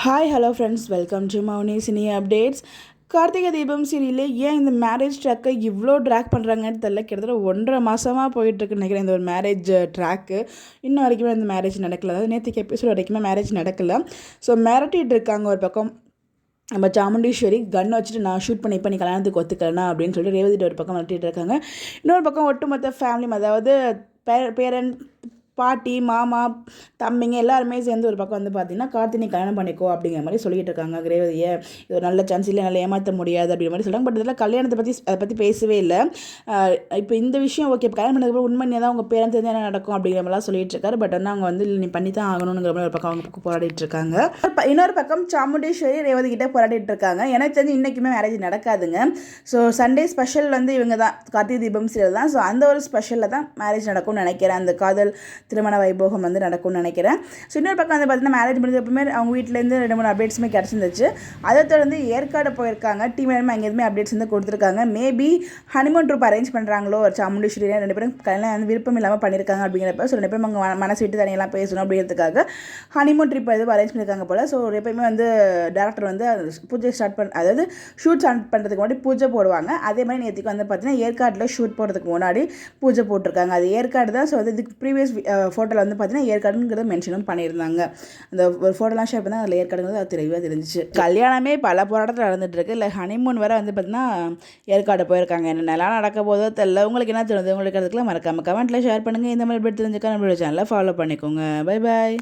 Hi hello friends, welcome to Mouni cine updates. Karthigai Deepam சீரியலில் ஏன் இந்த மேரேஜ் ட்ராக்கை இவ்வளோ ட்ராக் பண்ணுறாங்கன்னு தெரியல. கிட்டத்தட்ட 1.5 மாதமாக போயிட்டுருக்குன்னு நினைக்கிறேன் இந்த ஒரு மேரேஜ் ட்ராக்கு. இன்னும் வரைக்குமே இந்த மேரேஜ் நடக்கலை. அதாவது நேற்றுக்கு எபிசோட் வரைக்குமே மேரேஜ் நடக்கலை. ஸோ மிரட்டிகிட்டு இருக்காங்க ஒரு பக்கம். நம்ம சாமுண்டீஸ்வரி கன் வச்சுட்டு நான் ஷூட் பண்ணி இப்போ நீ கல்யாணத்துக்கு ஒத்துக்கலனா அப்படின்னு சொல்லிட்டு ரேவதிட்டு ஒரு பக்கம் மிரட்டிகிட்டு இருக்காங்க. இன்னொரு பக்கம் ஒட்டுமொத்த ஃபேமிலி, அதாவது பேரண்ட், பாட்டி, மாமா, தம்பிங்க எல்லாருமே சேர்ந்து ஒரு பக்கம் வந்து பார்த்தீங்கன்னா கார்த்தினி கல்யாணம் பண்ணிக்கோ அப்படிங்கிற மாதிரி சொல்லிட்டு இருக்காங்க ரேவதியை. இது ஒரு நல்ல சான்ஸ் இல்லை, நல்லா ஏமாற்ற முடியாது அப்படிங்கிற மாதிரி சொல்கிறாங்க. பட் இதில் கல்யாணத்தை பற்றி அதை பற்றி பேசவே இல்லை. இப்போ இந்த விஷயம் ஓகே, இப்போ கல்யாணம் பண்ணதுக்கப்புறம் உண்மையாக தான் அவங்க பேரன் தெரிஞ்சு என்ன நடக்கும் அப்படிங்கிற மாதிரிலாம் சொல்லிட்டு இருக்காரு. பட் வந்து அவங்க வந்து நீ பண்ணி தான் ஆகணுங்கிற மாதிரி ஒரு பக்கம் அவங்க பக்கம் போராடிட்டு இருக்காங்க. இன்னொரு பக்கம் சாமுண்டீஸ்வரி ரேவதி கிட்டே போராடிட்டு இருக்காங்க. எனக்கு தெரிஞ்சு இன்றைக்குமே மேரேஜ் நடக்காதுங்க. ஸோ சண்டே ஸ்பெஷல் வந்து இவங்க தான் கார்த்திகை தீபம் சீரியல் தான். ஸோ அந்த ஒரு ஸ்பெஷலில் தான் மேரேஜ் நடக்கும்னு நினைக்கிறேன். அந்த காதல் திருமண வைபோகம் வந்து நடக்கும்னு நினைக்கிறேன். ஸோ இன்னொரு பக்கம் வந்து பார்த்தீங்கன்னா மேரேஜ் முடிஞ்சப்பமே அவங்க வீட்டிலேருந்து 2-3 அப்டேட்ஸுமே கிடச்சிருந்துச்சு. அதை தொடர்ந்து ஏற்காடு போயிருக்காங்க. டீம் எல்லாமே அங்கே எதுவுமே அப்டேட்ஸ் வந்து கொடுத்துருக்காங்க. மேபி ஹனிமூன் ட்ரிப் அரேஞ்ச் பண்ணுறாங்களோ ஒரு சாமுண்டீஸ்வரி 2 பேரும் கல்யாணம் வந்து விருப்பம் இல்லாமல் பண்ணியிருக்காங்க அப்படிங்கிறப்ப. ஸோ 2 பேரும் அங்கே மனசு விட்டு தனியெல்லாம் பேசணும் அப்படிங்கிறதுக்காக ஹனிமூன் ட்ரிப் எதுவும் அரேஞ்ச் பண்ணியிருக்காங்க போல். ஸோ எப்பயுமே வந்து டேரக்டர் வந்து பூஜை அதாவது ஷூட் ஸ்டார்ட் பண்ணுறதுக்கு முன்னாடி பூஜை போடுவாங்க. அதே மாதிரி நேற்றுக்கு வந்து பார்த்தீங்கன்னா ஏற்காட்டில் ஷூட் போடுறதுக்கு முன்னாடி பூஜை போட்டிருக்காங்க. அது ஏற்காடு தான். ஸோ வந்து இதுக்கு ப்ரீவியஸ் ஃபோட்டோவில் வந்து பார்த்தீங்கன்னா ஏற்காடுங்கிறத மென்ஷனும் பண்ணியிருந்தாங்க. அந்த ஒரு ஃபோட்டோலாம் ஷேர் பண்ணால் அதில் ஏற்காடுங்கிறது அது தெளிவாக தெரிஞ்சிச்சு. கல்யாணமே பல போராட்டத்தில் நடந்துட்டு இருக்கு. இல்லை ஹனிமூன் வேறு வந்து பார்த்தீங்கன்னா ஏற்காடு போயிருக்காங்க. என்னென்னலாம் நடக்க போதோ தெரியல. உங்களுக்கு என்ன தோணுது? உங்களுக்கு அதுக்குலாம் மறக்காமல் கமெண்ட்டில் ஷேர் பண்ணுங்கள். இந்த மாதிரி தெரிஞ்சுக்க நம்மளோட சேனலை ஃபாலோ பண்ணிக்கோங்க. Bye bye.